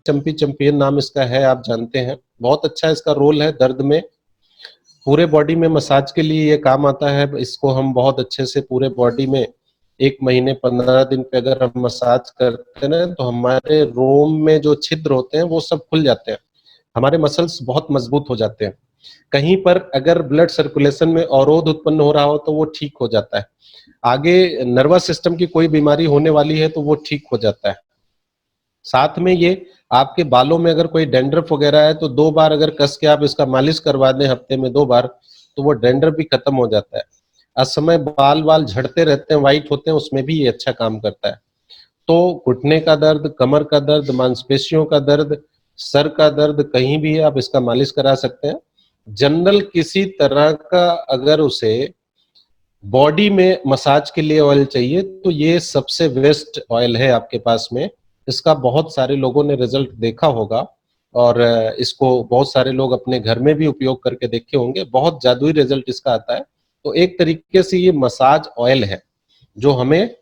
चंपी champion नाम इसका है, आप जानते हैं। बहुत अच्छा इसका रोल है दर्द में, पूरे बॉडी में मसाज के लिए ये काम आता है। इसको हम बहुत अच्छे से पूरे बॉडी में 1 महीने 15 दिन पे अगर हम मसाज करते हैं तो हमारे रोम में जो छिद्र होते हैं वो सब खुल जाते हैं, हमारे मसल्स बहुत मजबूत हो जाते हैं। कहीं पर अगर ब्लड सर्कुलेशन में अवरोध उत्पन्न हो रहा हो तो वो ठीक हो जाता है। आगे नर्वस सिस्टम की कोई बीमारी होने वाली है तो वो ठीक हो जाता है। साथ में ये आपके बालों में अगर कोई डैंड्रफ वगैरह है तो 2 बार अगर कस के आप इसका मालिश करवा दें हफ्ते में 2 बार, तो वो डैंड्रफ भी खत्म हो जाता है। असमय बाल झड़ते रहते हैं, व्हाइट होते हैं, उसमें भी ये अच्छा काम करता है। तो घुटने का दर्द, कमर का दर्द, मांसपेशियों का दर्द, सर का दर्द, कहीं भी आप इसका मालिश करा सकते हैं। जनरल किसी तरह का अगर उसे बॉडी में मसाज के लिए ऑयल चाहिए तो ये सबसे बेस्ट ऑयल है आपके पास में। इसका बहुत सारे लोगों ने रिजल्ट देखा होगा और इसको बहुत सारे लोग अपने घर में भी उपयोग करके देखे होंगे, बहुत जादुई रिजल्ट इसका आता है। तो एक तरीके से ये मसाज ऑयल है जो हमें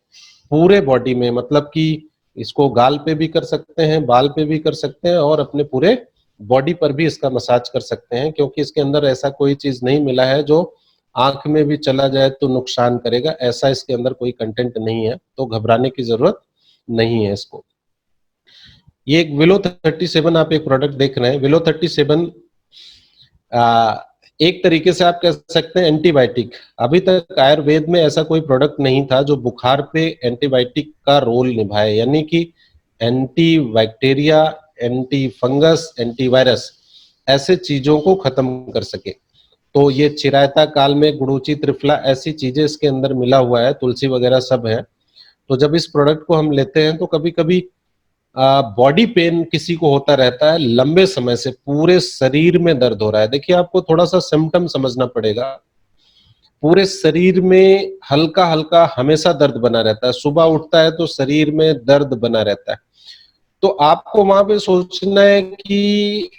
पूरे बॉडी में, मतलब कि इसको गाल पे भी कर सकते हैं, बाल पे भी कर सकते हैं और अपने पूरे बॉडी पर भी इसका मसाज कर सकते हैं, क्योंकि इसके अंदर ऐसा कोई चीज नहीं मिला है जो आंख में भी चला जाए तो नुकसान करेगा। ऐसा इसके अंदर कोई कंटेंट नहीं है, तो घबराने की जरूरत नहीं है इसको। ये एक विलो 37 आप एक प्रोडक्ट देख रहे हैं। विलो 37 एक तरीके से आप कह सकते हैं एंटीबायोटिक। अभी तक आयुर्वेद में ऐसा कोई प्रोडक्ट नहीं था जो बुखार पे एंटीबायोटिक का रोल निभाए, यानी कि anti bacteria, anti fungus, anti virus ऐसे चीजों को खत्म कर सके। तो ये चिरायता काल में गुड़ूची, त्रिफला ऐसी चीजें इसके अंदर मिला हुआ है, तुलसी वगैरह सब है। तो जब इस प्रोडक्ट को हम लेते हैं तो कभी कभी बॉडी पेन किसी को होता रहता है, लंबे समय से पूरे शरीर में दर्द हो रहा है। देखिए आपको थोड़ा सा सिम्टम समझना पड़ेगा। पूरे शरीर में हल्का हल्का हमेशा दर्द बना रहता है, सुबह उठता है तो शरीर में दर्द बना रहता है। तो आपको वहां पे सोचना है कि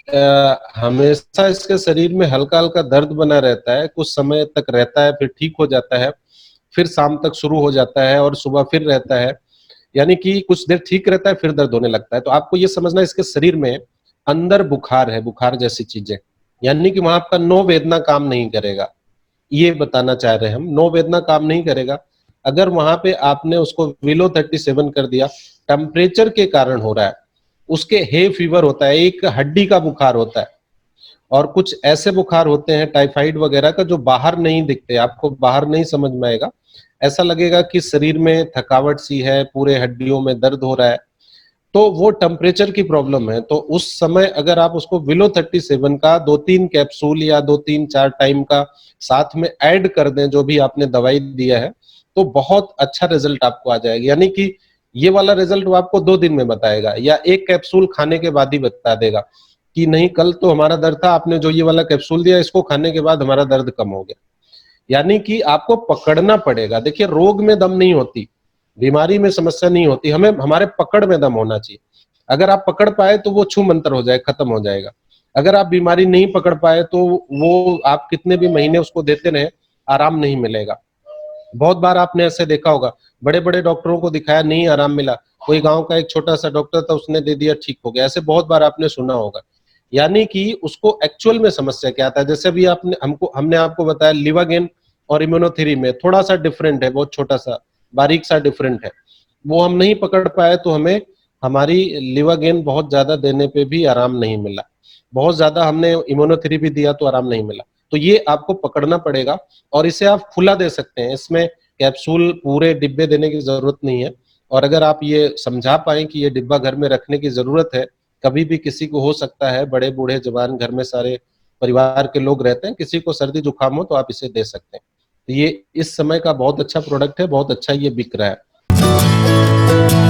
हमेशा इसके शरीर में हल्का हल्का दर्द बना रहता है, कुछ समय तक रहता है, फिर ठीक हो जाता है, फिर शाम तक शुरू हो जाता है और सुबह फिर रहता है, यानी कि कुछ देर ठीक रहता है फिर दर्द होने लगता है। तो आपको ये समझना है इसके शरीर में अंदर बुखार है, बुखार जैसी चीजें, यानी कि वहां आपका नो वेदना काम नहीं करेगा। ये बताना चाह रहे हैं हम, नो वेदना काम नहीं करेगा। अगर वहां पे आपने उसको विलो 37 कर दिया, टेम्परेचर के कारण हो रहा है, उसके हे फीवर होता है, एक हड्डी का बुखार होता है, और कुछ ऐसे बुखार होते हैं टाइफाइड वगैरह का जो बाहर नहीं दिखते, आपको बाहर नहीं समझ में आएगा, ऐसा लगेगा कि शरीर में थकावट सी है, पूरे हड्डियों में दर्द हो रहा है, तो वो टेम्परेचर की प्रॉब्लम है। तो उस समय अगर आप उसको विलो 37 का 2-3 कैप्सूल या 2-3-4 टाइम का साथ में ऐड कर दें, जो भी आपने दवाई दिया है, तो बहुत अच्छा रिजल्ट आपको आ जाएगा। यानी कि ये वाला रिजल्ट वो आपको 2 दिन में बताएगा या 1 कैप्सूल खाने के बाद ही बता देगा कि नहीं कल तो हमारा दर्द था, आपने जो ये वाला कैप्सूल दिया इसको खाने के बाद हमारा दर्द कम हो गया। यानी कि आपको पकड़ना पड़ेगा। देखिए रोग में दम नहीं होती, बीमारी में समस्या नहीं होती, हमें हमारे पकड़ में दम होना चाहिए। अगर आप पकड़ पाए तो वो छू मंतर हो जाए, खत्म हो जाएगा। अगर आप बीमारी नहीं पकड़ पाए तो वो आप कितने भी महीने उसको देते रहे, आराम नहीं मिलेगा। बहुत बार आपने ऐसे देखा होगा, बड़े बड़े डॉक्टरों को दिखाया नहीं आराम मिला, कोई गांव का एक छोटा सा डॉक्टर था उसने दे दिया ठीक हो गया, ऐसे बहुत बार आपने सुना होगा। यानी कि उसको एक्चुअल में समस्या क्या था, जैसे भी हमने आपको बताया लिवागेन और इम्यूनोथेरेपी में थोड़ा सा डिफरेंट है, बहुत छोटा सा बारीक सा डिफरेंट है। वो हम नहीं पकड़ पाए तो हमें हमारी लिवागेन बहुत ज्यादा देने पे भी आराम नहीं मिला, बहुत ज्यादा हमने इम्यूनोथेरेपी दिया तो आराम नहीं मिला। तो ये आपको पकड़ना पड़ेगा और इसे आप खुला दे सकते हैं, इसमें कैप्सूल पूरे डिब्बे देने की जरूरत नहीं है। और अगर आप ये समझा पाए कि ये डिब्बा घर में रखने की जरूरत है, कभी भी किसी को हो सकता है, बड़े बूढ़े जवान घर में सारे परिवार के लोग रहते हैं, किसी को सर्दी जुकाम हो तो आप इसे दे सकते हैं। तो ये इस समय का बहुत अच्छा प्रोडक्ट है, बहुत अच्छा ये बिक रहा है।